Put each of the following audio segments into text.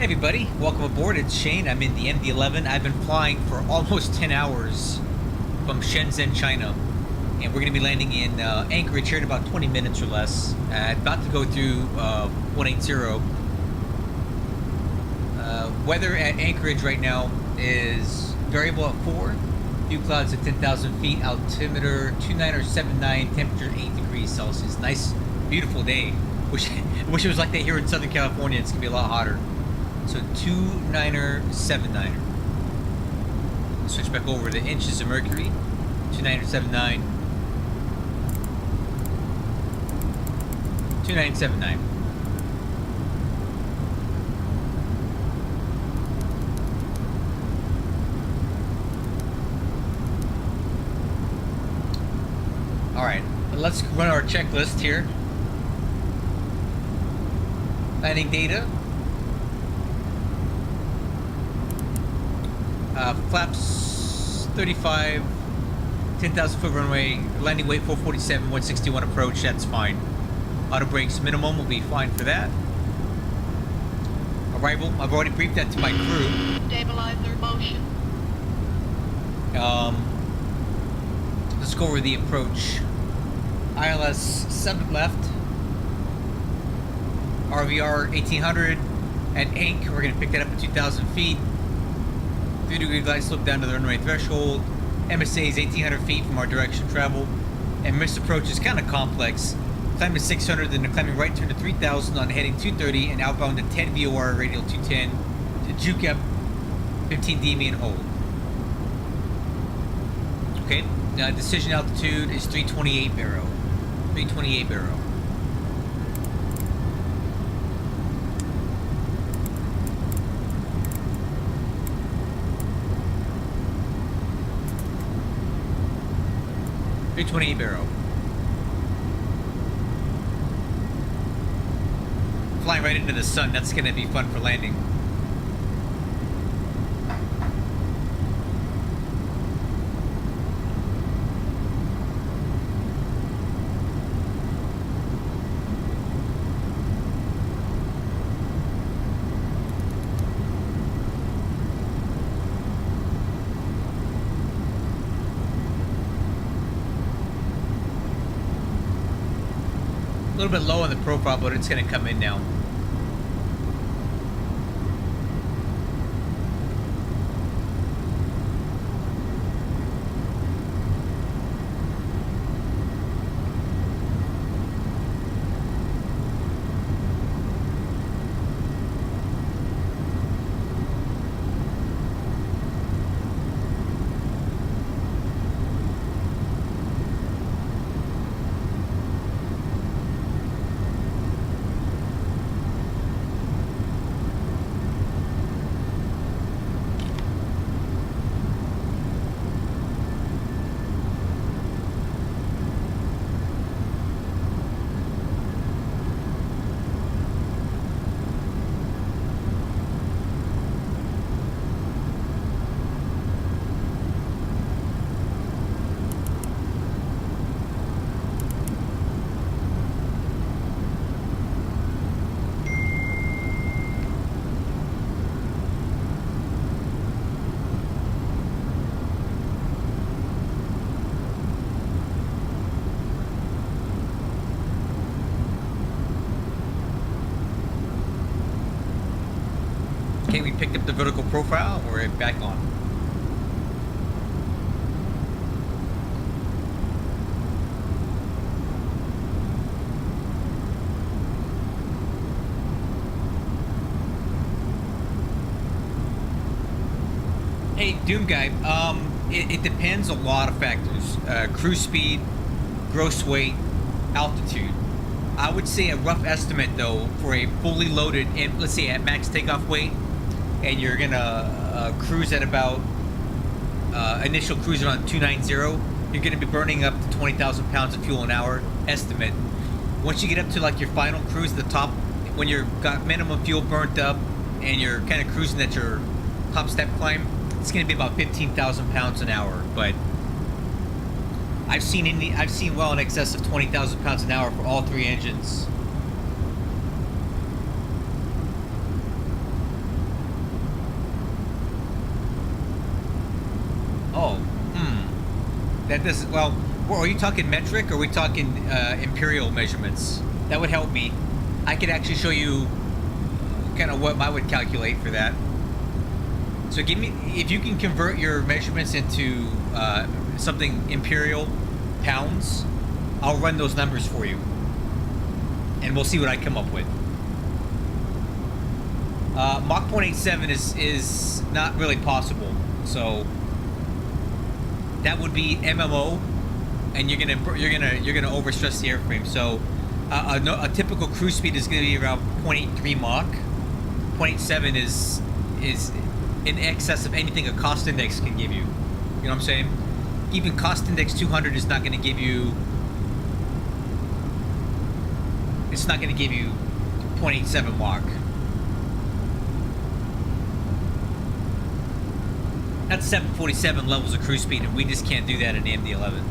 Hey everybody, welcome aboard. It's Shane. I'm in the MD-11. I've been flying for almost 10 hours from Shenzhen, China. And we're going to be landing in Anchorage here in about 20 minutes or less. About to go through 180. Weather at Anchorage right now is variable at 4. Few clouds at 10,000 feet. Altimeter 2979. Temperature 8 degrees Celsius. Nice, beautiful day. Wish it was like that here in Southern California. It's going to be a lot hotter. So 2979. Switch back over to inches of mercury. 2979. 2979. Alright, let's run our checklist here. Landing data. Flaps 35, 10,000 foot runway, landing weight 447, 161 approach, that's fine. Auto brakes minimum will be fine for that. Arrival, I've already briefed that to my crew. Stabilizer motion. Let's go over the approach. ILS 7 left. RVR 1800. At Inc, we're going to pick that up at 2,000 feet. 3-degree glide slope down to the runway threshold. MSA is 1,800 feet from our direction of travel. And missed approach is kind of complex. Climbing to 600, then climbing right turn to 3,000 on heading 230 and outbound to 10 VOR radial 210 to juke up 15 DME and hold. Okay, now decision altitude is 328 baro. 328 baro. barrel. Flying right into the sun, that's going to be fun for landing. A little bit low on the profile, but it's going to come in now. Okay, we picked up the vertical profile. We're back on. Hey, Doom Guy, it depends on a lot of factors. Cruise speed, gross weight, altitude. I would say a rough estimate, though, for a fully loaded, and let's say at max takeoff weight, and you're gonna cruise at about initial cruise around 290, you're gonna be burning up to 20,000 pounds of fuel an hour estimate. Once you get up to like your final cruise at the top, when you've got minimum fuel burnt up and you're kind of cruising at your top step climb, it's gonna be about 15,000 pounds an hour. But I've seen well in excess of 20,000 pounds an hour for all three engines. That doesn't. Well, are you talking metric or are we talking imperial measurements? That would help me. I could actually show you kind of what I would calculate for that. So give me, if you can convert your measurements into something imperial pounds, I'll run those numbers for you, and we'll see what I come up with. Mach 0.87 is not really possible, so that would be MMO, and you're gonna overstress the airframe. So a typical cruise speed is gonna be around 0.83 Mach. 0.87 is in excess of anything a cost index can give you. You know what I'm saying? Even cost index 200 is not going to give you. It's not going to give you 0.87 Mach. That's 747 levels of cruise speed, and we just can't do that in MD-11.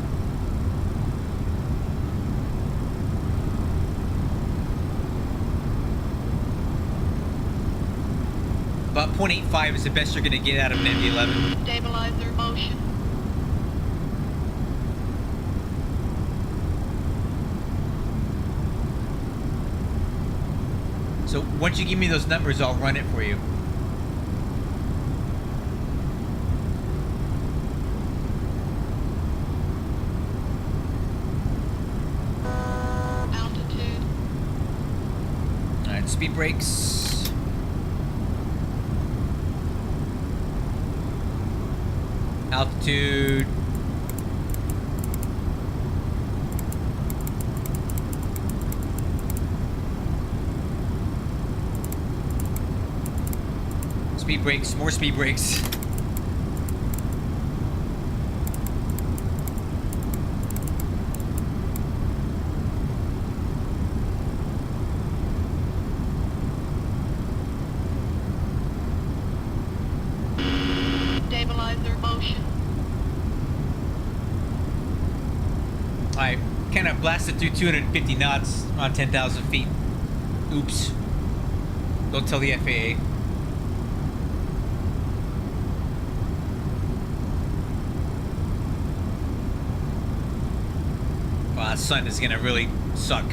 About 0.85 is the best you're going to get out of an MD-11. Stabilizer motion. So once you give me those numbers, I'll run it for you. Altitude. All right, speed brakes. Altitude. Speed brakes, more speed brakes. Stabilizer motion. I kind of blasted through 250 knots on 10,000 feet. Oops. Don't tell the FAA. Wow, that sun is gonna really suck.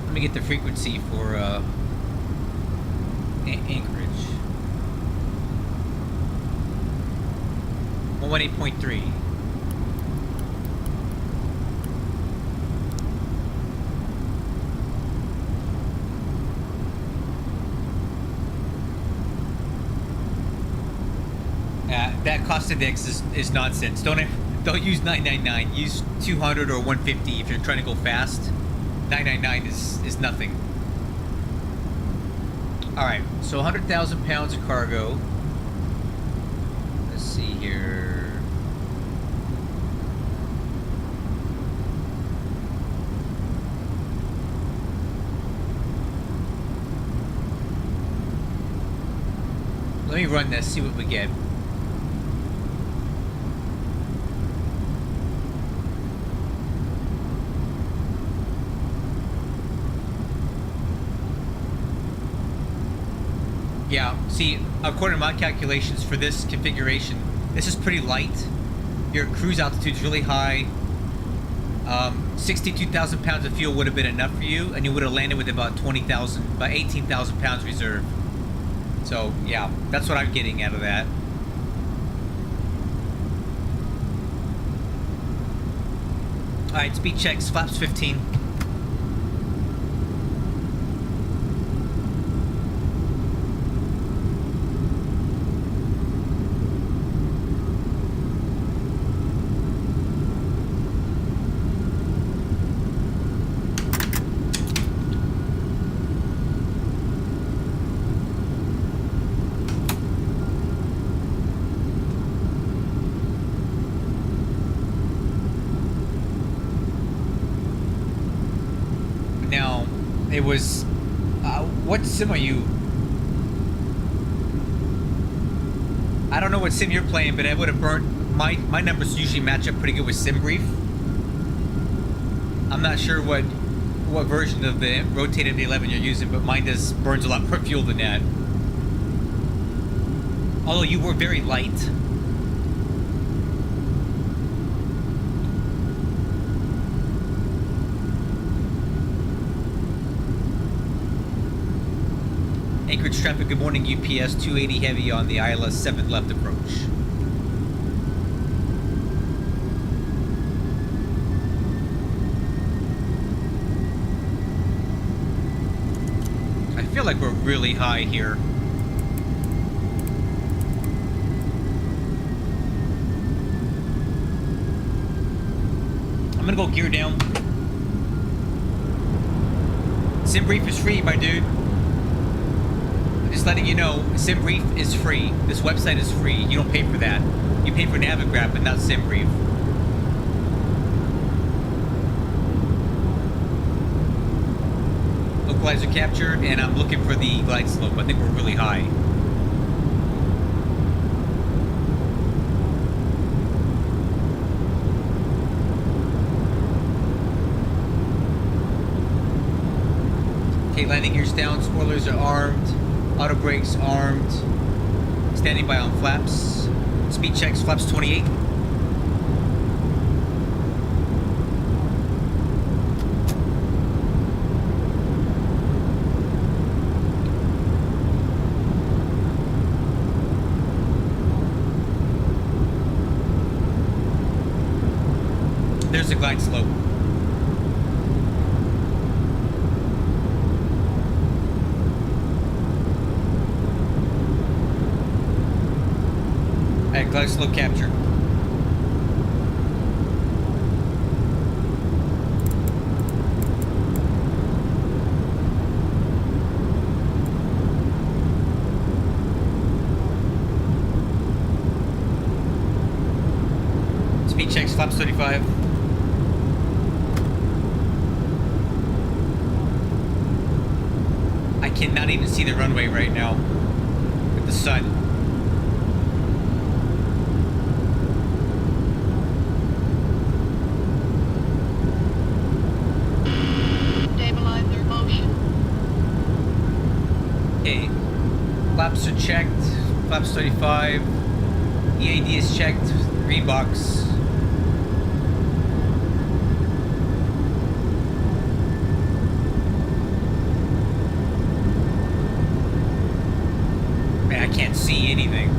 Let me get the frequency for Anchorage. 118.3. That cost index is nonsense. Don't use 999. Use 200 or 150 if you're trying to go fast. 999 is nothing. All right, so 100,000 pounds of cargo. Let's see here. Let me run this, see what we get. Yeah, see, according to my calculations for this configuration, this is pretty light. Your cruise altitude is really high. 62,000 pounds of fuel would have been enough for you, and you would have landed with about 18,000 pounds reserve. So, yeah, that's what I'm getting out of that. Alright, speed checks, flaps 15. It was, what sim are you? I don't know what sim you're playing, but I would have burnt, my numbers usually match up pretty good with SimBrief. I'm not sure what version of the rotated MD-11 you're using, but mine burns a lot more fuel than that. Although you were very light. Anchorage traffic, good morning, UPS 280 heavy on the ILS 7th left approach. I feel like we're really high here. I'm gonna go gear down. Sim brief is free, my dude. Just letting you know, SimBrief is free. This website is free. You don't pay for that. You pay for Navigraph, but not SimBrief. Localizer captured, and I'm looking for the glide slope. I think we're really high. Okay, landing gears down. Spoilers are armed. Auto brakes armed. Standing by on flaps. Speed checks, flaps 28. There's the glide slope. Glide slope capture. Speed checks, flaps 35. I cannot even see the runway right now with the sun. Flaps are checked, flaps 35, EAD is checked, green box. Man, I can't see anything.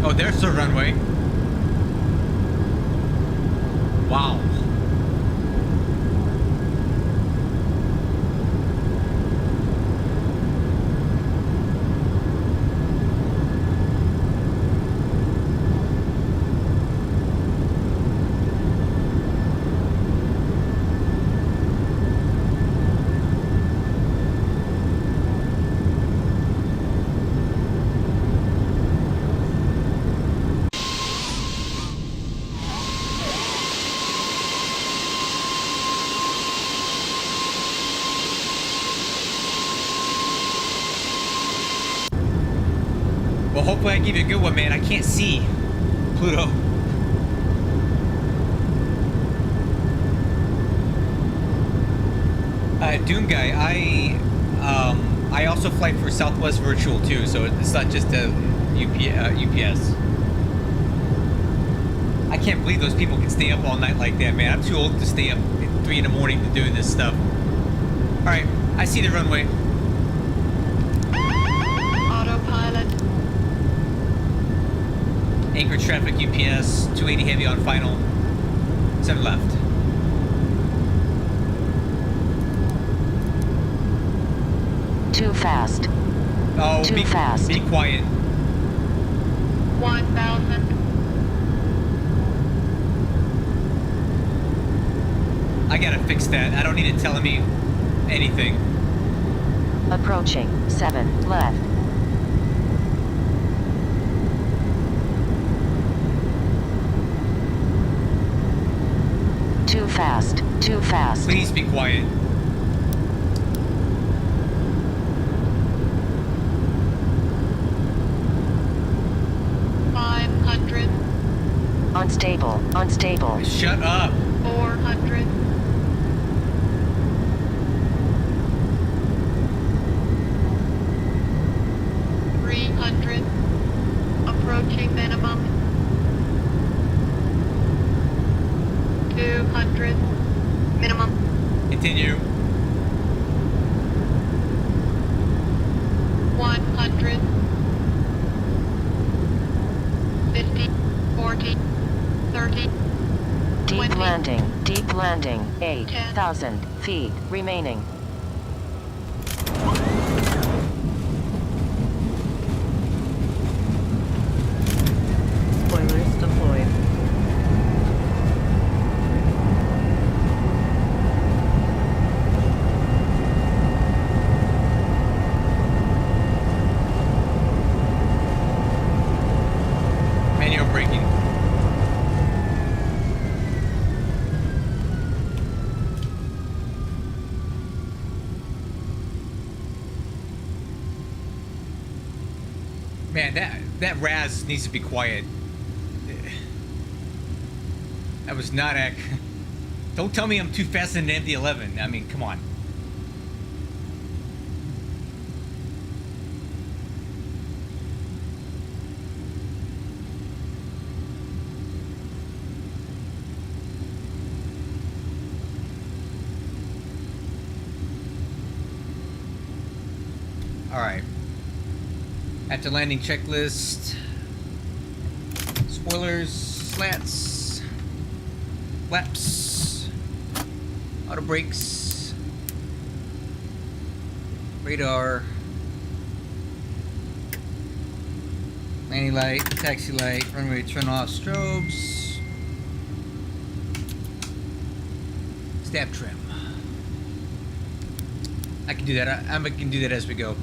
Oh, there's the runway. Wow. Well, hopefully I give you a good one, man. I can't see Pluto. Doom Guy, I also fly for Southwest Virtual too, so it's not just a UPS. I can't believe those people can stay up all night like that, man. I'm too old to stay up at 3 in the morning to do this stuff. All right, I see the runway. Autopilot. Anchorage traffic, UPS, 280 heavy on final, 7 left. Too fast. Oh, Too fast. Be quiet. 1,000. I gotta fix that. I don't need it telling me anything. Approaching 7 left. Too fast. Too fast. Please be quiet. Unstable. Unstable. Shut up. 400. 300. Approaching minimum. 200. Minimum. Continue. 100. 50. 40. 30. Deep 20. landing. Deep landing. 8,000 feet remaining. Spoilers deployed. Manual braking. Man, that Raz needs to be quiet. That was not Don't tell me I'm too fast in an MD-11. I mean, come on. All right. After landing checklist. Spoilers, slats, flaps, auto brakes, radar, landing light, taxi light, runway turn off, strobes, stab trim. I can do that. I can do that as we go.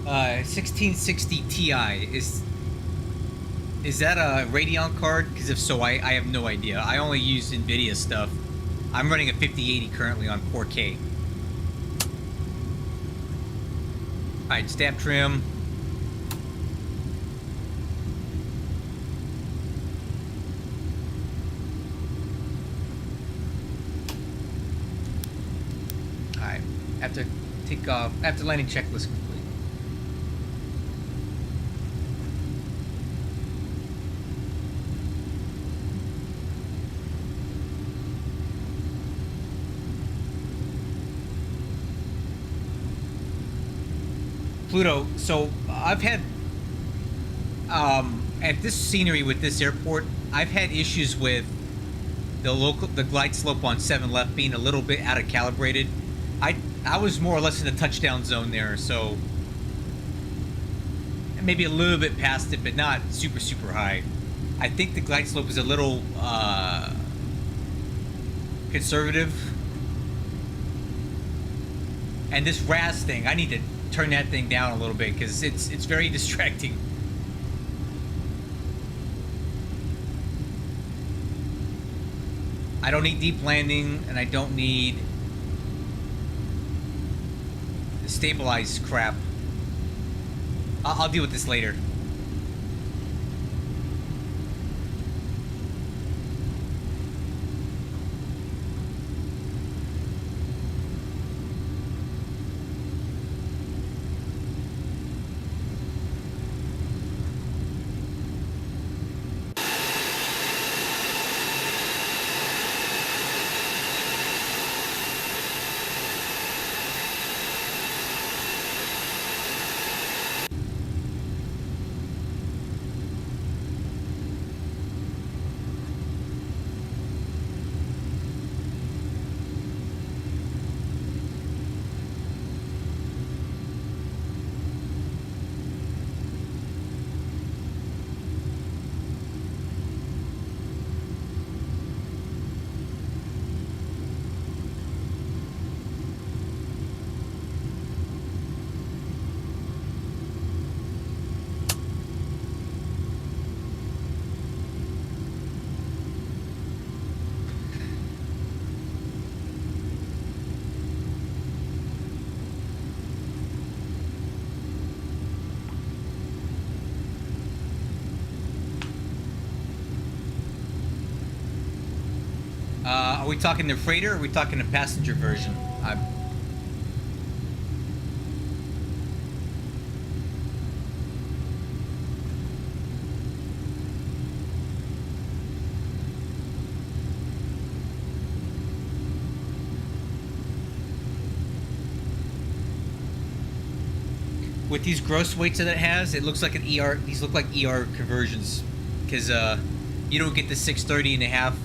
Uh, 1660 Ti is that a Radeon card? Because if so, I have no idea. I only use NVIDIA stuff. I'm running a 5080 currently on 4K. Alright, stab trim. Alright, after take off, after landing checklist complete. Pluto, so I've had at this scenery with this airport, I've had issues with the glide slope on 7 left being a little bit out of calibrated. I was more or less in the touchdown zone there, so maybe a little bit past it, but not super high. I think the glide slope is a little conservative. And this RAS thing, I need to turn that thing down a little bit because it's very distracting. I don't need deep landing, and I don't need the stabilized crap. I'll deal with this later. Are we talking the freighter or are we talking the passenger version? With these gross weights that it has, it looks like an ER. These look like ER conversions, because you don't get the 630 and a half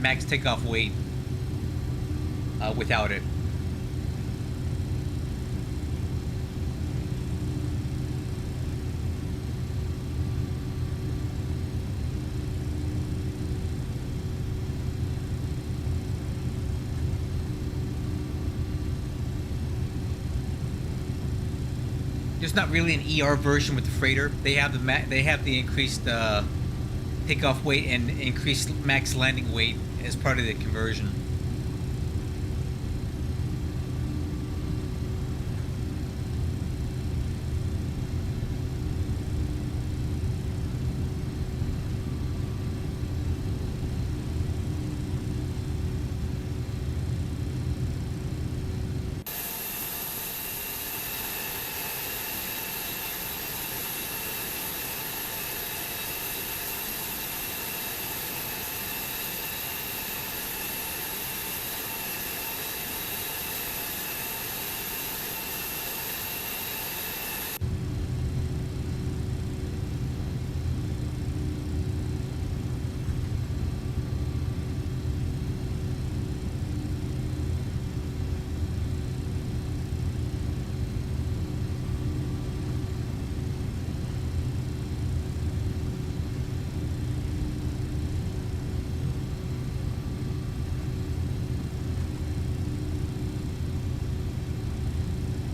max takeoff weight without it. There's not really an ER version with the freighter. They have the increased takeoff weight and increased max landing weight as part of the conversion.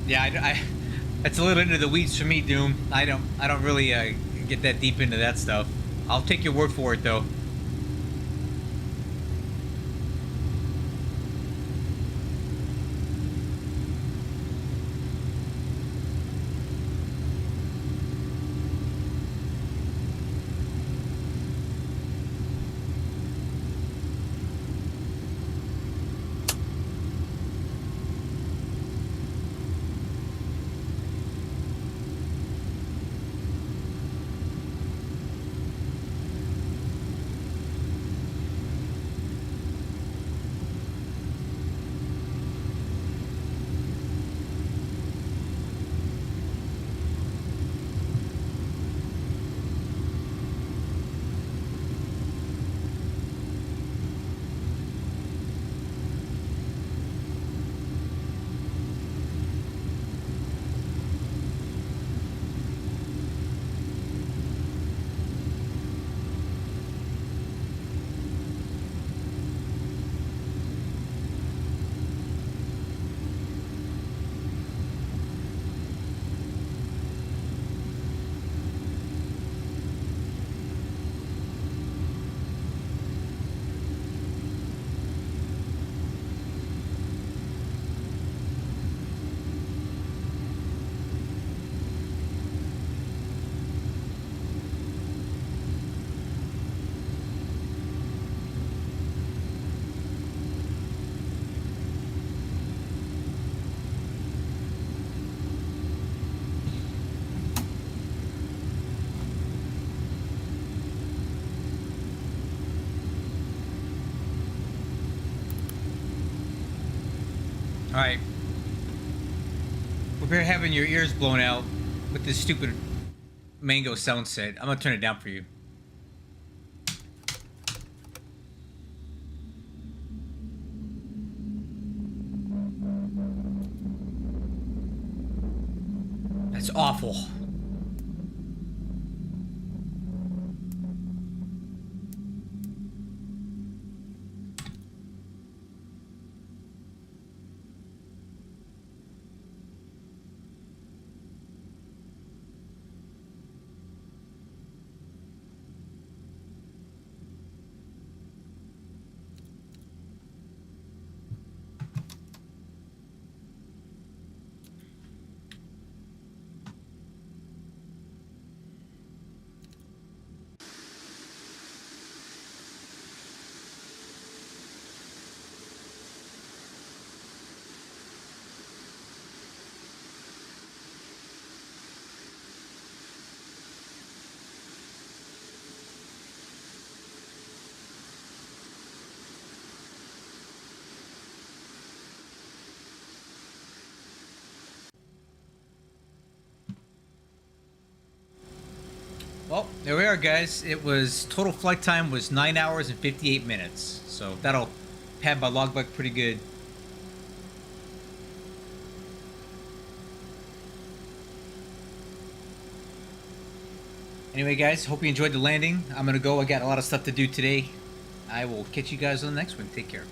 Yeah, that's a little into the weeds for me, Doom. I don't really get that deep into that stuff. I'll take your word for it, though. Alright. Prepare having your ears blown out with this stupid Mango sound set. I'm gonna turn it down for you. That's awful. Well, there we are, guys. It was total flight time was 9 hours and 58 minutes. So that'll pad my logbook pretty good. Anyway, guys, hope you enjoyed the landing. I'm gonna go. I got a lot of stuff to do today. I will catch you guys on the next one. Take care.